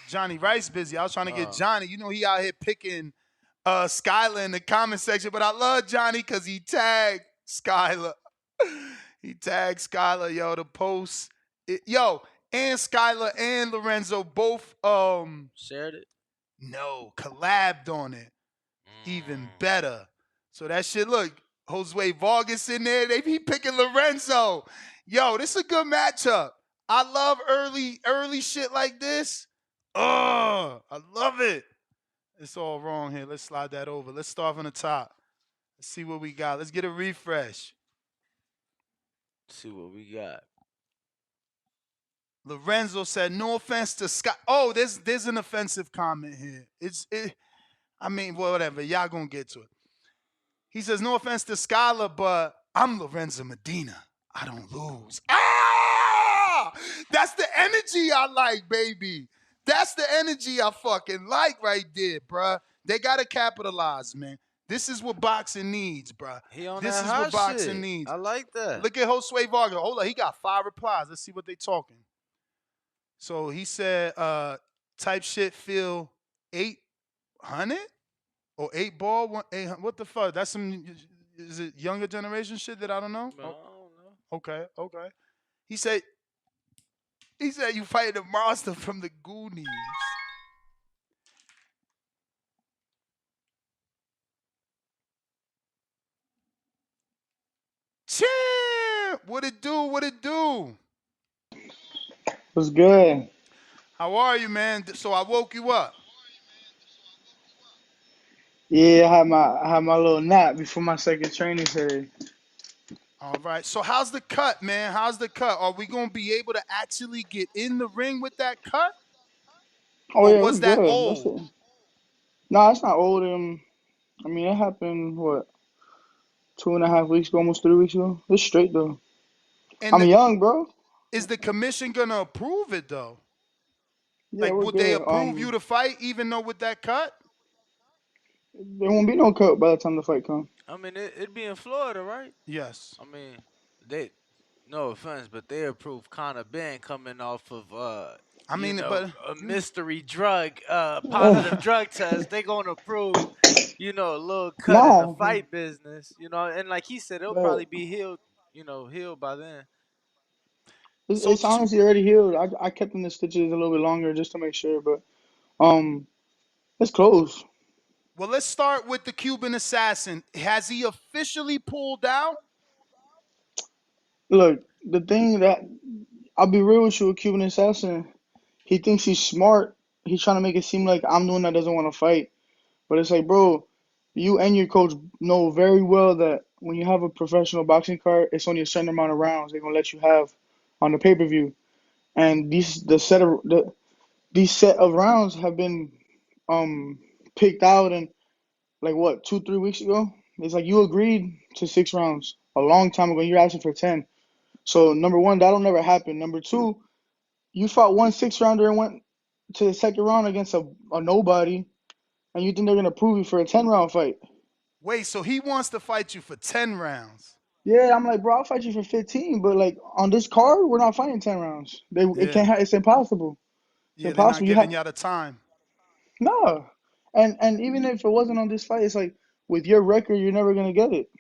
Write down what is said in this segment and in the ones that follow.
Johnny Rice busy. I was trying to get Oh, Johnny. You know he out here picking Skylar in the comment section, but I love Johnny because he tagged Skylar. He tagged Skylar, yo, the post. Yo, and Skylar and Lorenzo both shared it. no collabed on it. Even Mm. better. So that shit, look, Josue Vargas in there. They be picking Lorenzo. Yo, this is a good matchup. I love early shit like this. I love it. It's all wrong here. Let's slide that over. Let's start from the top. Let's see what we got. Let's get a refresh. See what we got. Lorenzo said, "No offense to Scott." Oh, there's an offensive comment here. I mean, whatever. Y'all gonna get to it. He says, "No offense to Skylar, but I'm Lorenzo Medina. I don't lose." Ah! That's the energy I like, baby. That's the energy I fucking like right there, bruh. They gotta capitalize, man. This is what boxing needs, bruh. He on This that is what hot boxing shit. needs. I like that. Look at Josue Vargas. Hold on, he got 5 replies. Let's see what they talking. So he said, type shit feel 800 or 8 ball, 800. What the fuck? That's some, is it younger generation shit that I don't know? I don't know. Okay. He said you fighting the monster from the Goonies. Champ! What it do? What's good? How are you, man? So I woke you up. Yeah, I had my little nap before my second training today. All right. So how's the cut, man? How's the cut? Are we gonna be able to actually get in the ring with that cut? Oh Or yeah, was we that good. That's old? it. No, it's not old. I mean, it happened what 2.5 weeks ago, almost 3 weeks ago. It's straight though. And I'm young, bro. is the commission gonna approve it though? Yeah, Like, we're would they good. approve you to fight even though with that cut? There won't be no cut by the time the fight comes. I mean, it'd be in Florida, right? Yes. I mean, they. No offense, but they approved Conor Ben coming off of I mean, but a mystery drug, positive drug test. They gonna approve, a little cut in the Nah, fight business, and like he said, it'll but probably be healed, healed by then. so it's honestly already healed. I kept in the stitches a little bit longer just to make sure, but um, it's close. well, let's start with the Cuban assassin. Has he officially pulled out? Look, the thing that I'll be real with you, with Cuban Assassin, he thinks he's smart. He's trying to make it seem like I'm the one that doesn't want to fight. But it's like, bro, you and your coach know very well that when you have a professional boxing card, it's only a certain amount of rounds they're gonna let you have on the pay-per-view. And these set of rounds have been um picked out and like what 2-3 weeks ago. It's like you agreed to 6 rounds a long time ago. You're asking for 10. So number one, that'll never happen. Number two, you fought one 6 rounder and went to the second round against a nobody, and you think they're gonna prove you for a 10 round fight? Wait, so he wants to fight you for 10 rounds? Yeah, I'm like, bro, I'll fight you for 15, but like on this card, we're not fighting 10 rounds. It Yeah. can't. It's impossible. It's Yeah, they're not impossible. You giving have y'all the time. no, and even if it wasn't on this fight, it's like with your record, you're never gonna get it.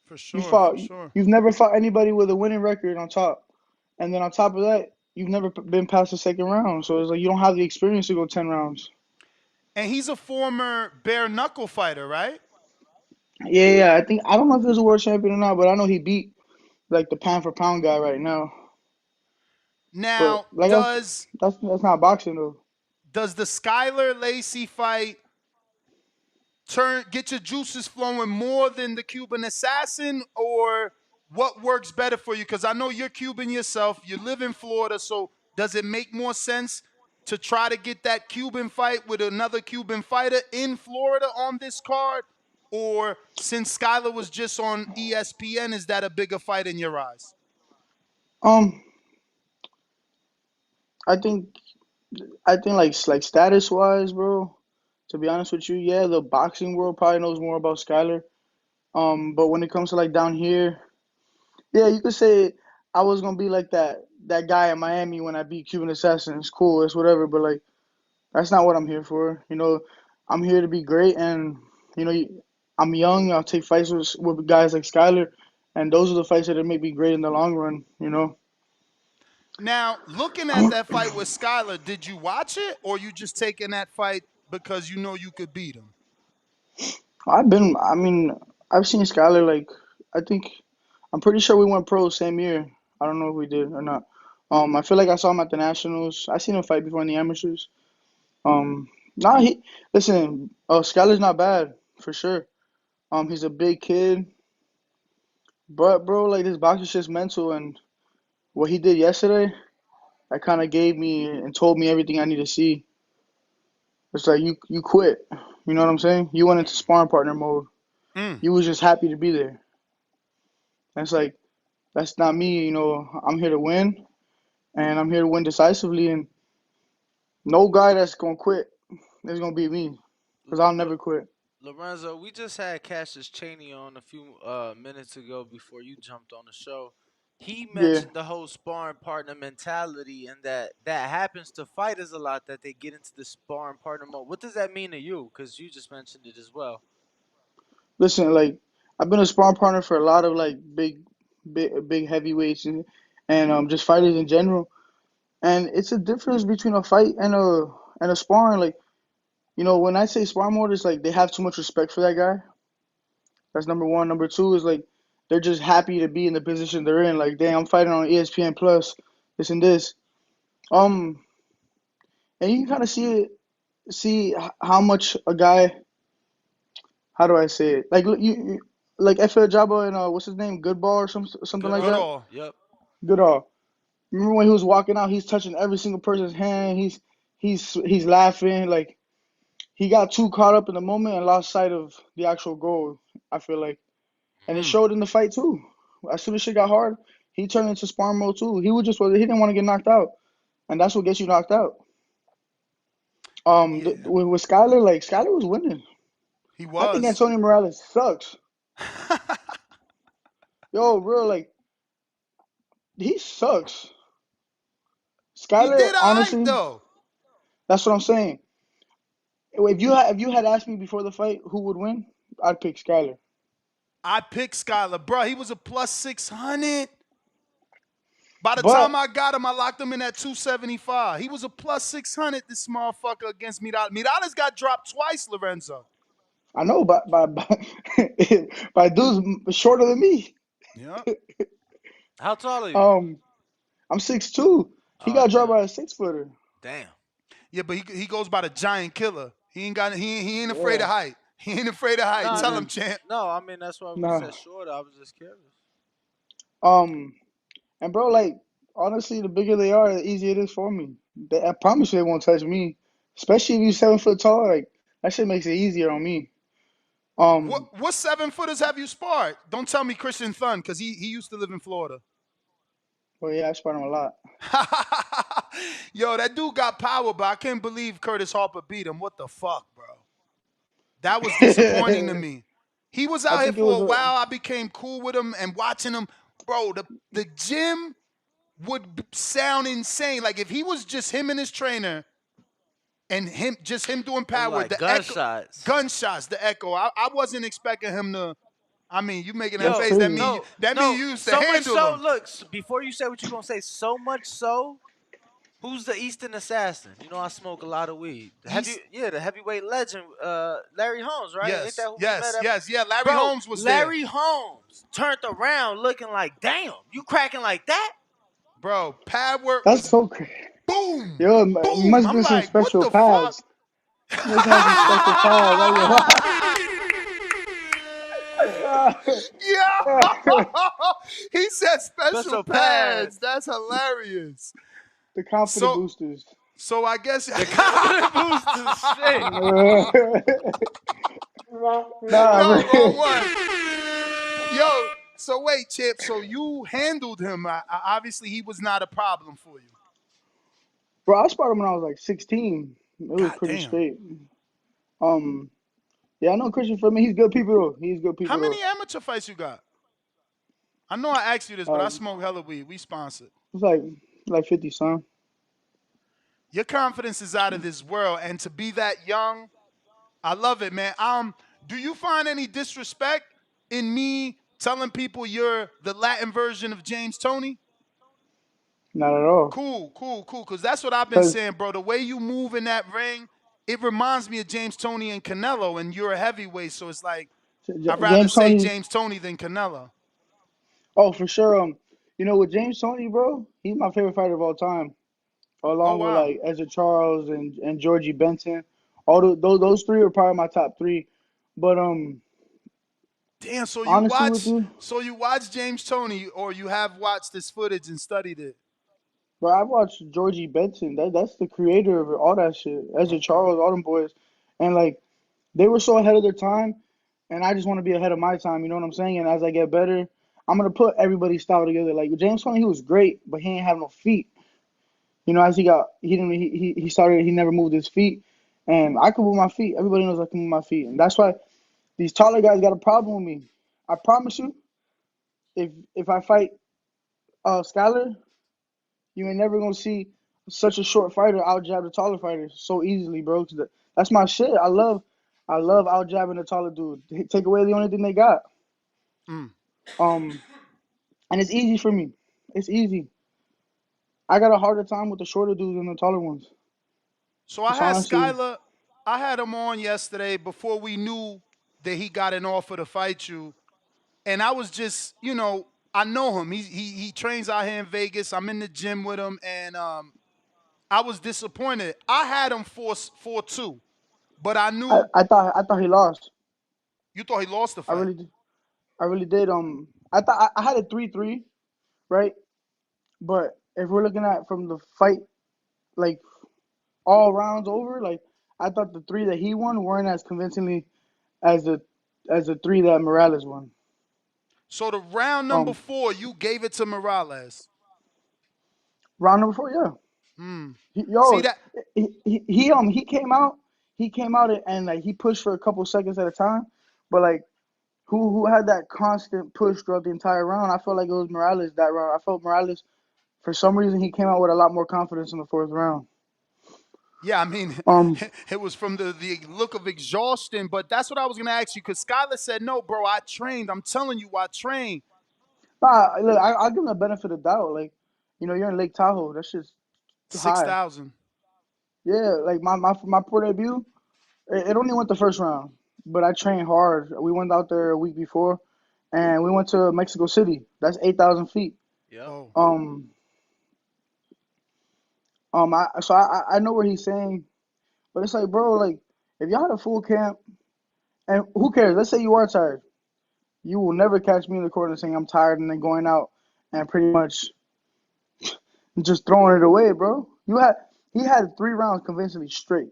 For You sure, for fought. sure. You've never fought anybody with a winning record on top, and then on top of that, you've never been past the second round. So it's like you don't have the experience to go 10 rounds. And he's a former bare knuckle fighter, right? Yeah, I don't know if he's a world champion or not, but I know he beat like the pound for pound guy right now. But Now, like that's not boxing though. does the Skylar Lacy fight get your juices flowing more than the Cuban assassin, or what works better for you? Because I know you're Cuban yourself. You live in Florida, so does it make more sense to try to get that Cuban fight with another Cuban fighter in Florida on this card? Or since Skylar was just on ESPN, is that a bigger fight in your eyes? Um, I think like status wise, bro. To be honest with you, yeah, the boxing world probably knows more about Skyler. But when it comes to like down here, yeah, you could say I was gonna be like that guy in Miami when I beat Cuban Assassin. It's cool, it's whatever, but like that's not what I'm here for. I'm here to be great, and you know, I'm young. I'll take fights with guys like Skylar, and those are the fights that make me great in the long run. Now, looking at that fight with Skylar, did you watch it or you just taking that fight because you know you could beat him? I mean, I've seen Skylar like I think I'm pretty sure we went pro same year. I don't know if we did or not. I feel like I saw him at the Nationals. I seen him fight before in the amateurs. Um, nah, he listen. Skylar's not bad for sure. He's a big kid, but bro, like this boxing shit's mental, and what he did yesterday, that kind of gave me and told me everything I need to see. It's like you quit. You know what I'm saying? You went into sparring partner mode. Mm. You was just happy to be there. That's like that's not me. I'm here to win, and I'm here to win decisively. And no guy that's gonna quit is gonna beat me, cause I'll L- never quit. Lorenzo, we just had Cassius Chaney on a few minutes ago before you jumped on the show. He Yeah. mentioned the whole sparring partner mentality and that happens to fighters a lot that they get into the sparring partner mode. What does that mean to you? Because you just mentioned it as well. Listen, like I've been a sparring partner for a lot of like big heavyweights and just fighters in general. And it's a difference between a fight and a sparring. Like when I say sparring mode, it's like they have too much respect for that guy. That's number one. Number two is like they're just happy to be in the position they're in. Like, damn, I'm fighting on ESPN Plus, this and this. Um, and you can kind of see how much a guy. How do I say it? Like like Efe Jabba and what's his name, Goodball or something like Goodall. that. Goodall. Yep. Goodall. Remember when he was walking out? He's touching every single person's hand. He's laughing. Like he got too caught up in the moment and lost sight of the actual goal. I feel like. And it Hmm. showed in the fight too. As soon as shit got hard, he turned into sparring mode too. He didn't want to get knocked out, and that's what gets you knocked out. Yeah, With Skylar, like Skylar was winning. he I think was. Antonio Morales sucks. Yo, bro, like he sucks. He Skylar, did all right honestly, though. that's what I'm saying. If you had asked me before the fight who would win, I'd pick Skylar. I picked Skylar, bro. He was a plus 600. By the But time I got him, I locked him in at 275. He was a plus 600, this motherfucker, against Mirales. Mirales got dropped twice, Lorenzo. I know, by dudes shorter than me. Yeah. How tall are you? Um, I'm 6'2". He Oh got dropped damn. by a 6-footer. Damn. Yeah, but he goes by the giant killer. He ain't afraid of Yeah. height. He ain't afraid of height. No, Tell no, him, champ. no. I mean that's why we Nah. said short. I was just curious. Um, and bro, like honestly, the bigger they are, the easier it is for me. I promise you, they won't touch me. Especially if you're 7 foot tall. Like that shit makes it easier on me. Um, What 7 footers have you sparred? Don't tell me Christian Thun, because he used to live in Florida. well, yeah, I spot him a lot. Yo, that dude got power, but I can't believe Curtis Harper beat him. What the fuck, bro? That was disappointing to I me. He was out here think it was for a a. while. I became cool with him and watching him. Bro, the gym would sound insane. Like if he was just him and his trainer and him doing It was power, like the echo, gunshots. gunshots, the echo. I wasn't expecting him to. I mean, you making that That's Yo, face? That crazy. mean no, you no. used to So much handle so. him. Look, before you say what you're gonna say, so much so. Who's the Eastern Assassin? You know I smoke a lot of weed. East, The heavyweight legend, Larry Holmes, right? Ain't yes, that who we met yes, at? yes, yeah. Larry Bro, Holmes was there, Larry Holmes turned around looking like, damn, you cracking like that? bro. Pad work That's was so crazy. boom, Yo, it boom. must have I'm been some like, what special the fuck? pads. You must have some special pads. I Yeah, ain't he said special Special pads. pads. That's hilarious. the confident So, boosters. so I guess. The confident boosters, shit. Nah, No, bro. wrong one. Yo, so wait, Chip. So you handled him. Obviously, he was not a problem for you. Bro, I spotted him when I was like 16. It was God pretty damn. straight. Um, yeah, I know Christian for me. He's good people though. He's good How people many though. amateur fights you got? I know I asked you this, but I Uh, smoke hella weed. We sponsored. it's like Like 50, son. Your confidence is out of this world, and to be that young, I love it, man. Do you find any disrespect in me telling people you're the Latin version of James Toney? Not at all. Cool, cool, cool. Because that's what I've been Cause saying, bro. The way you move in that ring, it reminds me of James Toney and Canelo, and you're a heavyweight, so it's like I'd rather James say Toney. James Toney than Canelo. Oh, for sure. With James Toney, bro, he's my favorite fighter of all time, Oh along with wow, like Ezra Charles and Georgie Benson. All those three are probably my top three. But damn. honestly, with you, So you watch James Toney, or you have watched this footage and studied it. bro, I watched Georgie Benson. That's the creator of all that shit. Ezra Okay. Charles, all them boys, and like they were so ahead of their time, and I just want to be ahead of my time. You know what I'm saying? And as I get better, I'm gonna put everybody's style together. Like James Toney, he was great, but he ain't have no feet. As he didn't he started he never moved his feet, and I can move my feet. Everybody knows I can move my feet, and that's why these taller guys got a problem with me. I promise you, if I fight Skylar, you ain't never gonna see such a short fighter out jab the taller fighters so easily, bro. 'Cause that's my shit. I love out jabbing the taller dude. Take away the only thing they got. Mm. Um, and it's easy for me. It's easy. I got a harder time with the shorter dudes than the taller ones. So I It's had honestly, Skylar. I had him on yesterday before we knew that he got an offer to fight you, and I was just, I know him. He trains out here in Vegas. I'm in the gym with him, and I was disappointed. I had him 4-2, but I I, knew I thought he lost. you thought he lost the I fight. really did. I really did. I thought I had a 3-3, right? But if we're looking at from the fight, like all rounds over, like I thought the three that he won weren't as convincingly as the three that Morales won. So the round number Um, 4, you gave it to Morales. round number four, yeah. Hmm. See Yo, that? he came out and like he pushed for a couple seconds at a time, but like who had that constant push throughout the entire round? I felt like it was Morales that round. I felt Morales for some reason he came out with a lot more confidence in the fourth round. Yeah, I mean, Um, it was from the look of exhaustion, but that's what I was gonna ask you because Skylar said, "No, bro, I trained. I'm telling you, I trained nah, look, I'll give him the benefit of the doubt. Like, you're in Lake Tahoe. That shit's too six high. thousand. Yeah, like my pro debut, it only went the first round, but I trained hard. We went out there a week before, and we went to Mexico City. That's 8,000 feet. Yep. Oh, Um, I know what he's saying, but it's like, bro, like if y'all had a full camp, and who cares? Let's say you are tired, you will never catch me in the corner saying I'm tired and then going out and pretty much just throwing it away, bro. He had 3 rounds convincingly straight.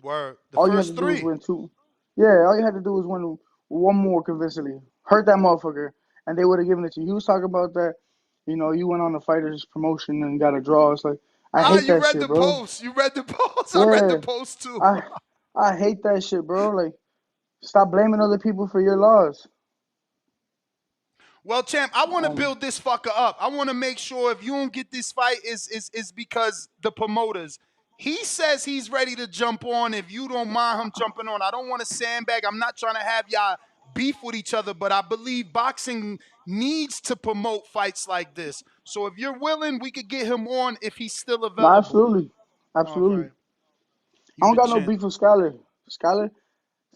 word. The All you had first to do was three. win two. Yeah, all you had to do was win one more convincingly. Hurt that motherfucker, and they would have given it to you. He was talking about that. You went on the fighters promotion and got a draw. It's like I Ah, hate you that read shit, the bro. post. You read the post. I read the Yeah, post too. I I hate that shit, bro. Like stop blaming other people for your loss. Well, champ, I want to Um, build this fucker up. I want to make sure if you don't get this fight, is because the promoters. He says he's ready to jump on. If you don't mind him jumping on, I don't want to sandbag. I'm not trying to have y'all beef with each other, but I believe boxing needs to promote fights like this. So if you're willing, we could get him on if he's still no, available. absolutely, All absolutely. right, I you don't the got no champ beef with Skyler. Skyler,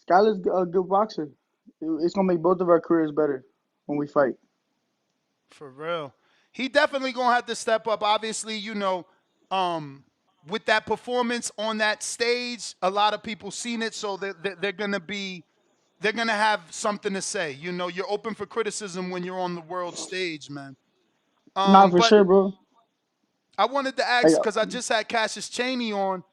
Skyler's a good boxer. It's gonna make both of our careers better when we fight. for real. He definitely gonna have to step up. Obviously, um, with that performance on that stage, a lot of people seen it, so they're gonna have something to say. You're open for criticism when you're on the world stage, man. Not for But sure, bro. I wanted to Like, ask because I just had Cassius Chaney on.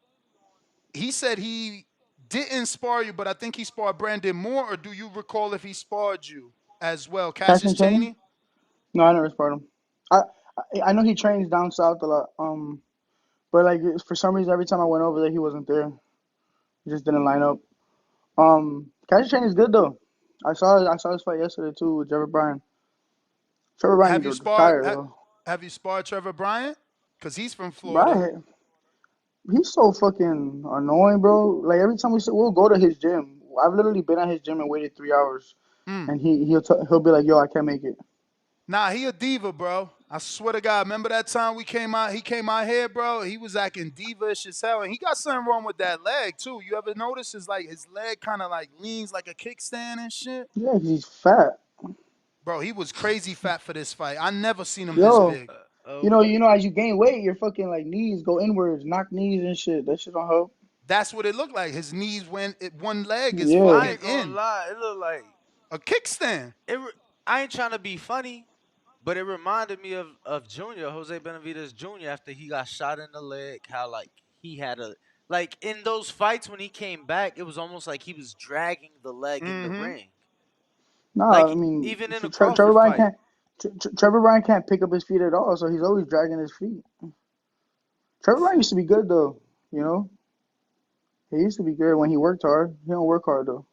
He said he didn't spar you, but I think he sparred Brandon Moore. Or do you recall if he sparred you as well, Cassius Cassian Chaney? Chaney? No, I never sparred him. I I know he trains down south a lot. But like for some reason, every time I went over there, he wasn't there. He just didn't line up. Cassian Chaney's good though. I saw his fight yesterday too with Trevor Bryan. Trevor Bryan Have need you to sparred? retire, bro. Have you sparred Trevor Bryant? Cause he's from Florida. Bro, he's so fucking annoying, bro. Like every time we'll go to his gym. I've literally been at his gym and waited 3 hours, Mm. and he'll be like, "Yo, I can't make it." Nah, he a diva, bro. I swear to God. Remember that time we came out? He came out here, bro. He was acting diva-ish as hell, and he got something wrong with that leg too. You ever notice his leg kind of like leans like a kickstand and shit? Yeah, 'cause he's fat. Bro, he was crazy fat for this fight. I never seen him this Yo, big. as you gain weight, your fucking like knees go inwards, knock knees and shit. That shit don't help. That's what it looked like. His knees one leg is Yeah. I fucking ain't gonna in lie. It looked like a kickstand. I ain't trying to be funny, but it reminded me of Junior, Jose Benavidez Jr. after he got shot in the leg. How like he had a like in those fights when he came back, it was almost like he was dragging the leg in the Mm-hmm. ring. Nah, I Like mean, even in a Trevor Crawford Bryan fight. can't. Trevor Bryan can't pick up his feet at all, so he's always dragging his feet. Trevor Bryan used to be good though. You know, he used to be good when he worked hard. He don't work hard though.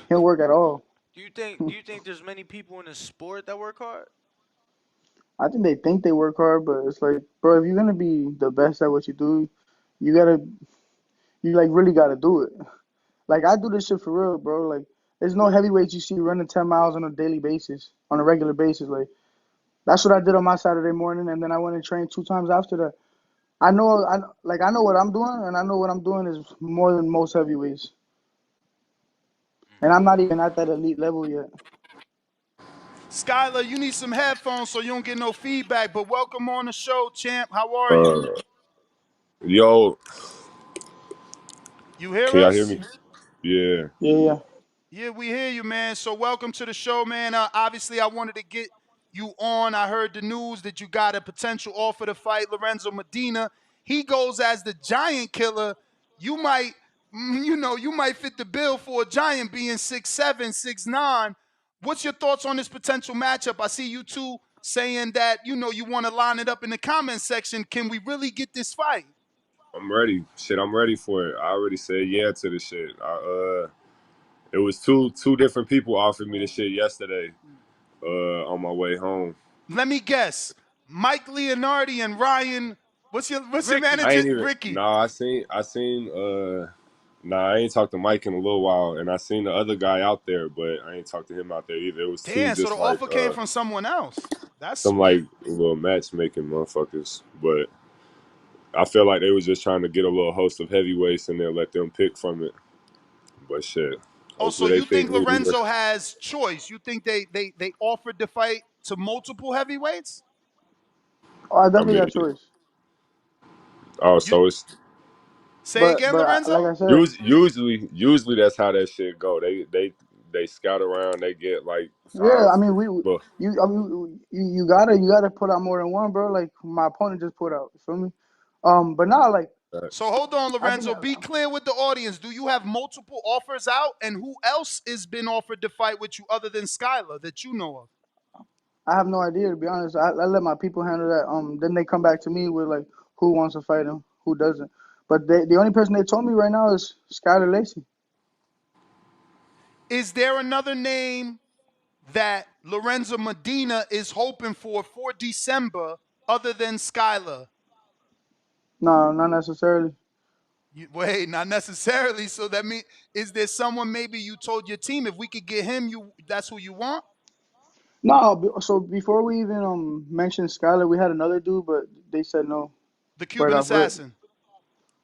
He don't work at all. Do you think there's many people in the sport that work hard? I think they work hard, but it's like, bro, if you're gonna be the best at what you do, you gotta, you like really gotta do it. Like I do this shit for real, bro. Like there's no heavyweights you see running 10 miles on a daily basis, on a regular basis. Like that's what I did on my Saturday morning, and then I went and trained 2 times after that. I know what I'm doing, and I know what I'm doing is more than most heavyweights, and I'm not even at that elite level yet. Skylar, you need some headphones so you don't get no feedback. But welcome on the show, champ. How are you? Uh, yo, You hear can y'all hear me? us? Yeah. Yeah, yeah. Yeah, we hear you, man. So welcome to the show, man. Obviously, I wanted to get you on. I heard the news that you got a potential offer to fight Lorenzo Medina. He goes as the giant killer. You might, you might fit the bill for a giant being 6'7", 6'9". What's your thoughts on this potential matchup? I see you two saying that, you want to line it up in the comment section. Can we really get this fight? I'm ready. Shit, I'm ready for it. I already said yeah to the shit. It was two different people offered me the shit yesterday. On my way home. Let me guess. Mike Leonardi and Ryan. What's your Ricky. I manager? ain't even. Ricky. Nah, I seen. Nah, I ain't talked to Mike in a little while, and I seen the other guy out there, but I ain't talked to him out there either. It was two Damn, so the just like offer came from someone else. That's some sweet. like little matchmaking motherfuckers, but I feel like they was just trying to get a little host of heavyweights and then let them pick from it. But shit, Oh, so hopefully they you pick think me. Lorenzo has choice? You think they offered the fight to multiple heavyweights? Oh, I I definitely mean, got choice. oh, You so it's say again, Like Lorenzo? I said, usually that's how that shit go. They scout around. They get like yeah. five. I mean, But you gotta put out more than one, bro. Like my opponent just put out. You feel me? But now, like So hold on, I think Lorenzo. Be clear with the audience. Do you have multiple offers out, and who else has been offered to fight with you other than Skylar that you know of? I have no idea to be honest. I let my people handle that. Then they come back to me with like who wants to fight him, who doesn't. But the only person they told me right now is Skylar Lacy. Is there another name that Lorenzo Medina is hoping for December other than Skylar? No, not necessarily. Wait, not necessarily. So that means, is there someone maybe you told your team if we could get him, that's who you want? No, so before we even mentioned Skylar, we had another dude, but they said no The right Cuban off rip. assassin.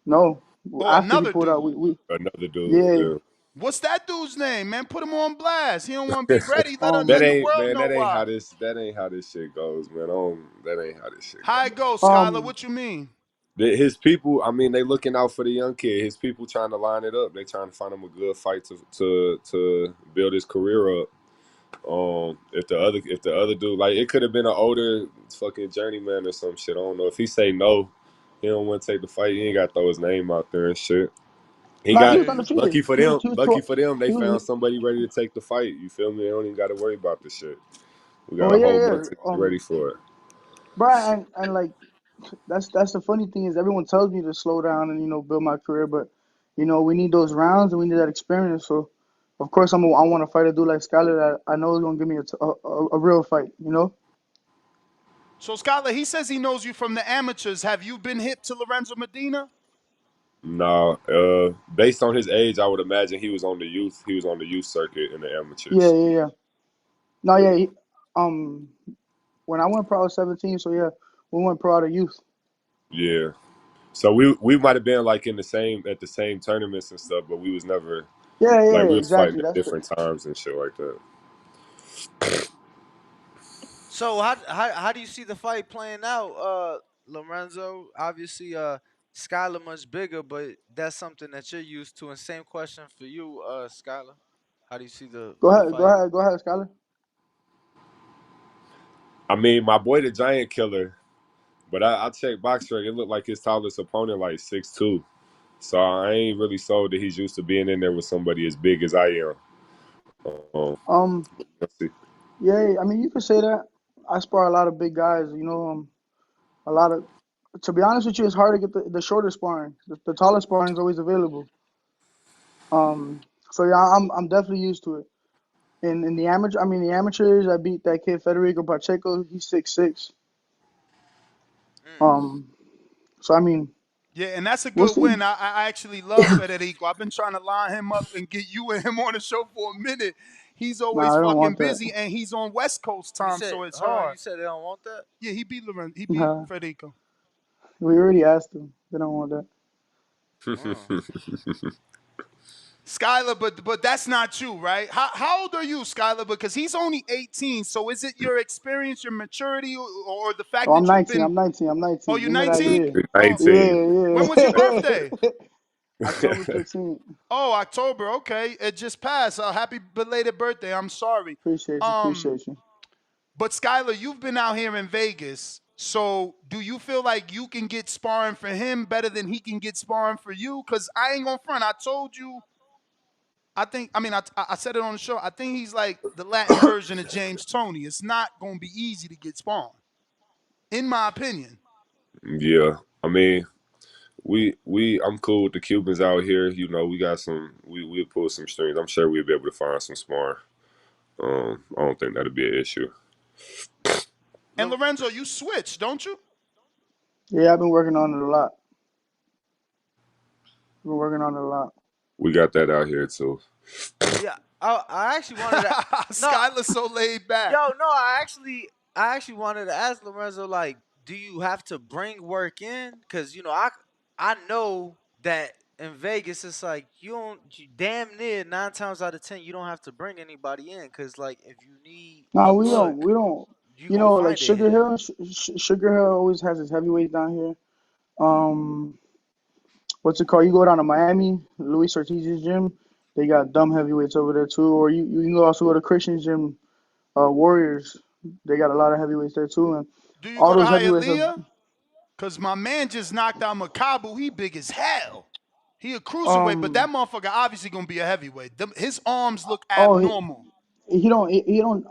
No, Oh, after he another pulled out, dude. we another dude. yeah. Yeah. What's that dude's name, man? Put him on blast. He don't want to be ready. That Let the ain't world man. know why. That ain't how this shit goes, man. That ain't how this shit How goes. it goes, Skylar? Um, What you mean? His people, I mean, they looking out for the young kid. His people trying to line it up. They trying to find him a good fight to build his career up. If the other dude, like, it could have been an older fucking journeyman or some shit. I don't know. If he say no, he don't want to take the fight. He ain't got to throw his name out there and shit. He nah, he got was Yeah. undefeated. lucky for them. He was Lucky for them, they he was found somebody ready to take the fight. You feel me? They don't even got to worry about the shit. We got oh a yeah, whole yeah. month to get ready for it. Brian, and like that's the funny thing is everyone tells me to slow down and build my career, but we need those rounds and we need that experience. So of course I want to fight a dude like Skyler that I know is gonna give me a real fight. So Skylar, he says he knows you from the amateurs. Have you been hip to Lorenzo Medina? No, based on his age, I would imagine he was on the youth. He was on the youth circuit in the Yeah, amateurs. yeah, yeah. No, yeah. When I went pro, I was 17. So yeah, we went pro out of youth. Yeah. So we might have been like in the same at the same tournaments and stuff, but we was never Yeah, like yeah, we was fighting exactly. at That's the. different times and shit like that. So how do you see the fight playing out, Lorenzo? Obviously, Skylar much bigger, but that's something that you're used to. And same question for you, Skylar. How do you see Go the ahead, go fight? ahead, go ahead, Skylar. I mean, my boy the Giant Killer, but I checked BoxRec. It looked like his tallest opponent like 6'2". So I ain't really sold that he's used to being in there with somebody as big as I am. Um, Let's see. yeah. I mean, you could say that. I spar a lot of big guys. A lot of. To be honest with you, it's hard to get the shorter sparring. The taller sparring is always available. So yeah, I'm definitely used to it. In the amateur, I mean the amateurs, I beat that kid Federico Pacheco. He's 6'6". Mm. Um, so I mean, Yeah, and that's a we'll good see. win. I actually love Federico. I've been trying to line him up and get you and him on the show for a minute. He's Nah, always I don't fucking want that. busy, and he's on West Coast You time, said, so it's hold on. hard. You said they don't want that. Yeah, he beat Lorenzo. He beat Nah, Federico. we already asked them. They don't want that. Wow. Skylar, but that's not you, right? How old are you, Skylar? Because he's only 18. So is it your experience, your maturity, or the fact Oh, I'm that you've 19. been? I'm 19. I'm Oh, 19. you're Give me that 19. year. Oh, 19. Yeah, when was your yeah. birthday? October 13th. Oh, October. Okay, it just passed. Happy belated birthday. I'm sorry. Appreciate you. Um, Appreciate you. but Skylar, you've been out here in Vegas. So do you feel like you can get sparring for him better than he can get sparring for you? Because I ain't gonna front. I told you. I said it on the show. I think he's like the Latin version of James Toney. It's not gonna be easy to get sparring, in my opinion. Yeah. I mean, I'm cool with the Cubans out here. You know, we got some we'll pull some strings. I'm sure we'll be able to find some sparring. I don't think that'll be an issue. And Lorenzo, you switch, don't you? Yeah, I've been working on it a lot. Been working on it a lot. We got that out here too. Yeah, I actually wanted to. No, Skylar's so laid back. yo, no, I actually wanted to ask Lorenzo, like, do you have to bring work in? Cause I know that in Vegas it's like you damn near 9 times out of 10 you don't have to bring anybody in. Cause like if you need a No, we don't. look, We don't. you gonna Like find it Sugar here. Hill. Sugar Hill always has his heavyweights down here. Um, what's it called? You go down to Miami, Luis Ortiz's gym. They got dumb heavyweights over there too. Or you can also go to Christian's gym, Warriors. They got a lot of heavyweights there too. And Do you all go to those heavyweights are. Hialeah? Cause my man just knocked out Makabu. He big as hell. He a cruiserweight, but that Um. motherfucker obviously gonna be a heavyweight. His arms look Oh, abnormal. he don't. He don't.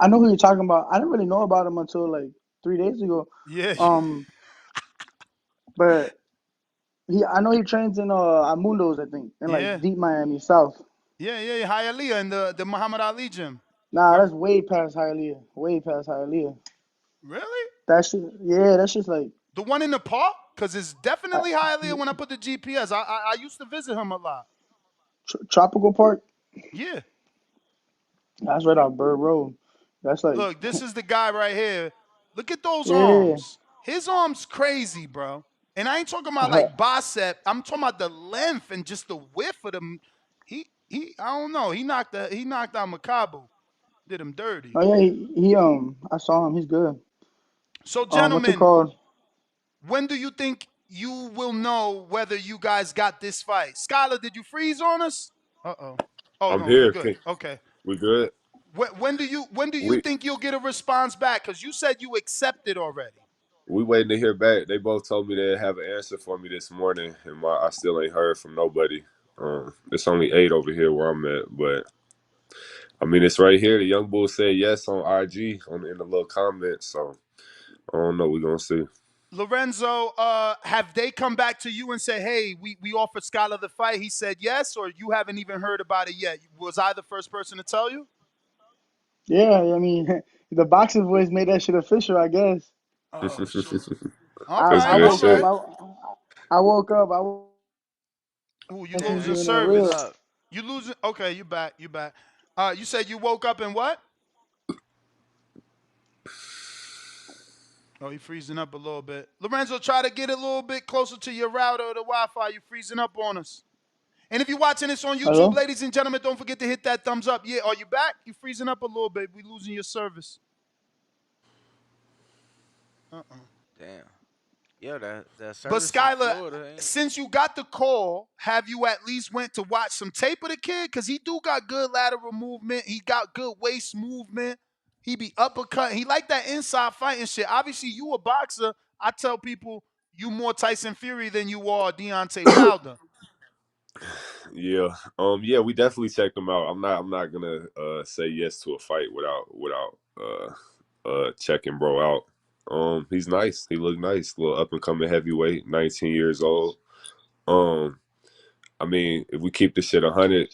I know who you're talking about. I didn't really know about him until like 3 days ago. Yeah, Um. But I know he trains in Amundo's, I think, in like yeah, deep Miami South. yeah. Hialeah in the Muhammad Ali gym. Nah, Or that's way past Hialeah. Way past Hialeah. really? That's just like The one in the park? Cause it's uh, definitely Hialeah when I put the GPS. I used to visit him a lot. Tropical Park. Yeah. That's right off Bird Road. That's like, Look, this is the guy right here. Look at those yeah. arms. His arms crazy, bro. And I ain't talking about like bicep. I'm talking about the length and just the width of them. I don't know. He knocked out Makabu. Did him dirty. Oh yeah, I saw him. He's good. So What's it gentlemen, called? when do you think you will know whether you guys got this fight? Skylar, did you freeze on us? Uh-oh. Oh I'm no, we here. good. Okay. We good? When do you We think you'll get a response back? Because you said you accepted already. we waiting to hear back. They both told me they'd have an answer for me this morning, and I still ain't heard from nobody. It's only 8 over here where I'm at, but I mean it's right here. The young bull said yes on IG in the little comments, so I don't know. We're gonna see. Lorenzo, have they come back to you and said, hey, we offered Skylar the fight? He said yes, or you haven't even heard about it yet? Was I the first person to tell you? Yeah, I mean, the boxing voice made that shit official, I guess. Oh shoot. That's I Okay, good woke up. shit. okay. I woke up. I Ooh, you think he's Damn, losing you doing that freezing real. service. up. You losing? Okay, you back. You back. You said you woke up and what? Oh, you freezing up a little bit. Lorenzo, try to get a little bit closer to your router or the Wi-Fi. You freezing up on us. And if you're watching this on YouTube, Hello. ladies and gentlemen, don't forget to hit that thumbs up. Yeah, are you back? You freezing up a little bit. We losing your service. Damn. Yo, that But service in Skylar, Florida ain't. since you got the call, have you at least went to watch some tape of the kid? Because he do got good lateral movement. He got good waist movement. He be uppercut. He like that inside fighting shit. Obviously, you a boxer. I tell people you more Tyson Fury than you are Deontay Wilder. Yeah. Yeah, we definitely checked him out. I'm not gonna say yes to a fight without checking bro out. He's nice. He looked nice. Little up and coming heavyweight, 19 years old. Um, I mean, if we keep this shit 100,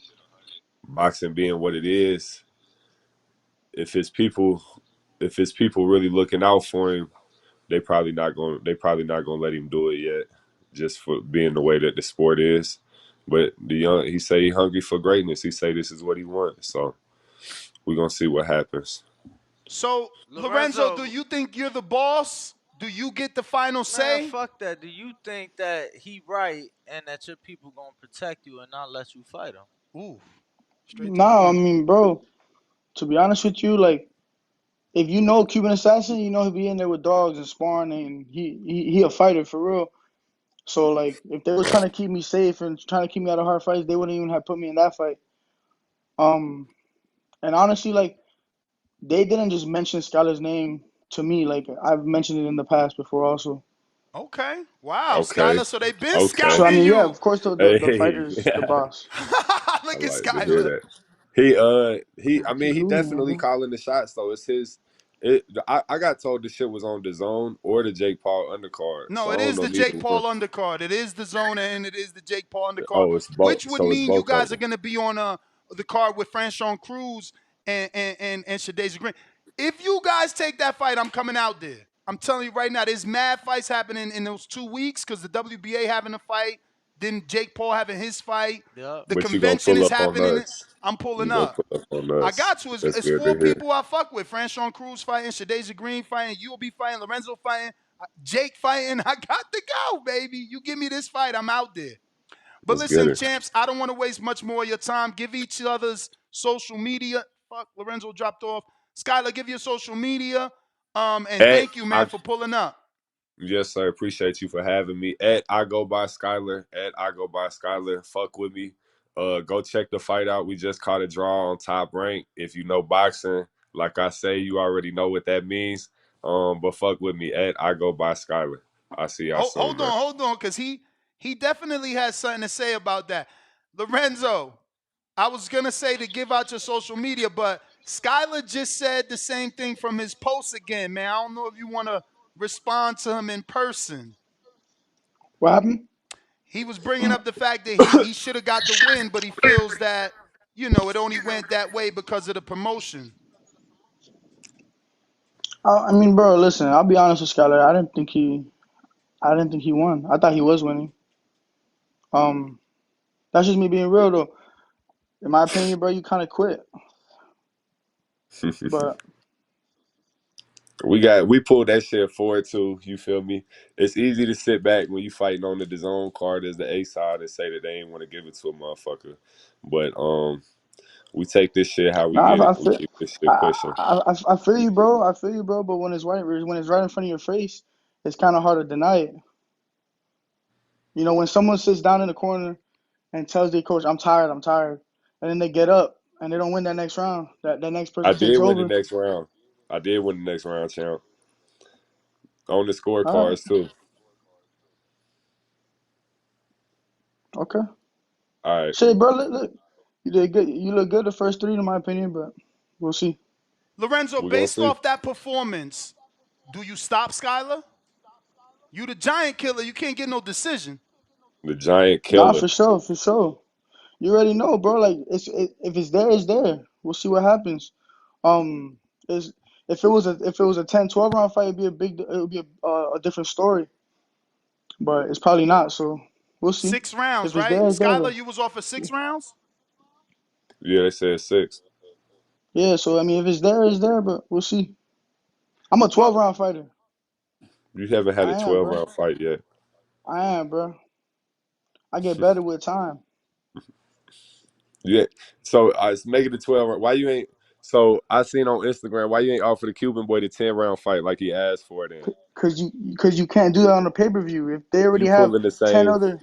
boxing being what it is, if his people if his people really looking out for him, they probably not gonna let him do it yet, just for being the way that the sport is. But he say he hungry for greatness. He say this is what he wants. So we're gonna see what happens. So, Lorenzo, do Lorenzo, you think you're the boss? Do you get the final man, say? fuck that. Do you think that he right and that your people gonna protect you and not let you fight him? Ooh, straight to the Nah, I point. mean, bro. To be honest with you, like if you know Cuban Assassin, you know he'll be in there with dogs and sparring, and he a fighter for real. So like, if they was trying to keep me safe and trying to keep me out of hard fights, they wouldn't even have put me in that fight. Um, and honestly, like they didn't just mention Skylar's name to me. Like I've mentioned it in the past before, also. Okay. Wow, Okay, Skylar. So they been So okay. I scouting mean, yeah, you. of course the Hey, fighter's the boss. I Look at like to hear Skylar. that. He I mean Keep he losing, definitely nigga. calling the shots though. It's his. I got told the shit was on Dazn or the Jake Paul undercard, so No, I it don't is know the neither Jake one. Paul undercard. It is the zone and it is the Jake Paul undercard, Oh, it's both. which would So it's mean you both of guys are them. going to be on the card with Franchon Cruz and Shadasia Green. If you guys take that fight, I'm coming out there. I'm telling you right now, there's mad fights happening in those 2 weeks because the WBA having a fight, then Jake Paul having his fight. Yep. The But you gonna convention pull is up on happening. us. I'm pulling You gonna up. pull up on I us. got to. That's It's good 4 to hear. people I fuck with. Franchon Cruz fighting, Shadasia Green fighting, you'll be fighting, Lorenzo fighting, Jake fighting. I got to go, baby. You give me this fight, I'm out there. But Let's get listen, it. champs, I don't want to waste much more of your time. Give each other's social media. Fuck, Lorenzo dropped off. Skylar, give your social media. And At thank you, man, I for pulling up. Yes, sir. Appreciate you for having me. At I go by Skylar. At I go by Skylar. Fuck with me. Go check the fight out. We just caught a draw on Top Rank. If you know boxing, like I say, you already know what that means. But fuck with me. At I go by Skylar. I see y'all soon, man. Hold on, because he definitely has something to say about that. Lorenzo, I was gonna say to give out your social media, but Skylar just said the same thing from his post again, man. I don't know if you want to respond to him in person. What happened? He was bringing up the fact that he should have got the win, but he feels that it only went that way because of the promotion. I mean, bro, listen. I'll be honest with Skylar. I didn't think he won. I thought he was winning. Um, that's just me being real though. In my opinion, bro, you kind of quit. But We pulled that shit forward too. You feel me? It's easy to sit back when you fighting on the DAZN card as the A side and say that they ain't want to give it to a motherfucker. But we take this shit how we nah, get I it. We feel, keep this shit pushing. I feel you, bro. I feel you, bro. But when it's right in front of your face, it's kind of hard to deny it. You know, when someone sits down in the corner and tells their coach, I'm tired," and then they get up and they don't win that next round, that next I person did takes win the over. next round. I did win the next round, champ. On the All right, scorecards too. okay. All right, Shit, bro, look, you did good. You look good the first three, in my opinion, but we'll see. Lorenzo, we're gonna based see. off that performance, do you stop Skylar? You the giant killer. You can't get no decision. The giant Nah, killer. for sure, for sure. You already know, bro. Like if it's there, it's there. We'll see what happens. Um, it's If it was a 10-12 round fight, it would be a different story. But it's probably not. So we'll see. 6 rounds, If it's right? there, it's there. Skylar, But you was off for 6 rounds? Yeah, they said 6. yeah, so I mean, if it's there, it's there. But we'll see. I'm a Well, 12 round fighter. You haven't had a I am, 12 bro. round fight yet. I am, bro. I get better with time. Yeah. So it's making it 12 round. Why you ain't? So I seen on Instagram why you ain't offer the Cuban boy the 10 round fight like he asked for. Then Cause you can't do that on the pay per view. If they already you have pulling the 10 same. other,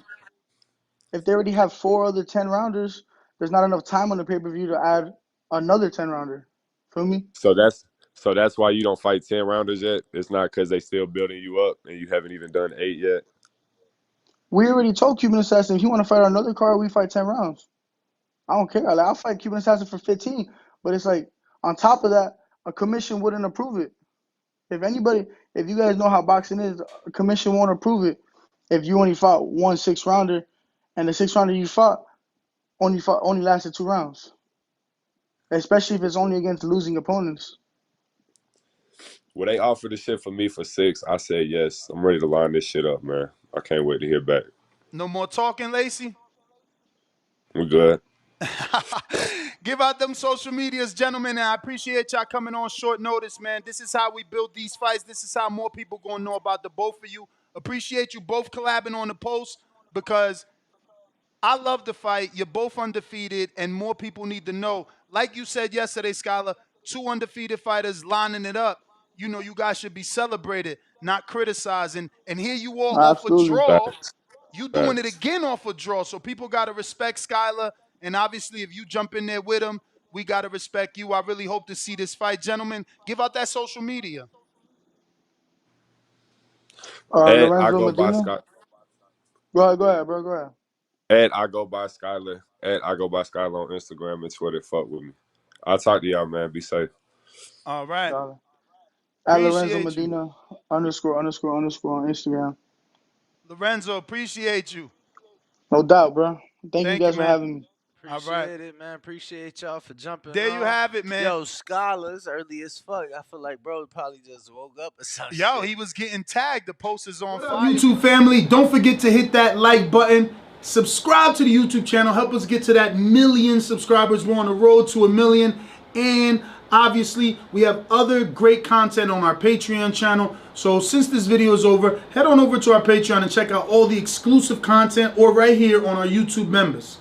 if they already have 4 other 10 rounders, there's not enough time on the pay per view to add another 10 rounder. Feel me? So that's why you don't fight 10 rounders yet. It's not because they still building you up and you haven't even done 8 yet. We already told Cuban Assassin if he want to fight on another card, we fight 10 rounds. I don't care. Like, I'll fight Cuban Assassin for 15, but it's like on top of that, a commission wouldn't approve it. If you guys know how boxing is, a commission won't approve it if you only fought 1 6 rounder, and the 6 rounder you fought only lasted 2 rounds. Especially if it's only against losing opponents. Well, they offered the shit for me for 6. I said yes. I'm ready to line this shit up, man. I can't wait to hear back. no more talking, Lacy? We good. Give out them social medias, gentlemen, and I appreciate y'all coming on short notice, man. This is how we build these fights. This is how more people gonna know about the both of you. Appreciate you both collabing on the post because I love the fight. You're both undefeated, and more people need to know. Like you said yesterday, Skylar, 2 undefeated fighters lining it up. You know, you guys should be celebrated, not criticizing. And here you all off a Absolutely. draw. Facts. You doing it Facts. again off a draw. So people got to respect Skylar. And obviously, if you jump in there with him, we got to respect you. I really hope to see this fight. Gentlemen, give out that social media. And I Lorenzo go by Medina. Scott. Go ahead, bro. Go ahead. And I go by Skylar. And I go by Skylar on Instagram and Twitter. Fuck with me. I'll talk to y'all, man. Be safe. All right. At Lorenzo Appreciate you. Medina __ on Instagram. Lorenzo, appreciate you. No doubt, bro. Thank you Thank you, guys for man. having me. All right. Appreciate it, man. Appreciate y'all for jumping There on. you have it, man. Yo, Skylar's early as fuck. I feel like bro probably just woke up or something. Yo, he was getting tagged. The post is on What up, fire. YouTube family? Don't forget to hit that like button. Subscribe to the YouTube channel. Help us get to that 1,000,000 subscribers. We're on the road to 1,000,000. And obviously, we have other great content on our Patreon channel. So since this video is over, head on over to our Patreon and check out all the exclusive content or right here on our YouTube members.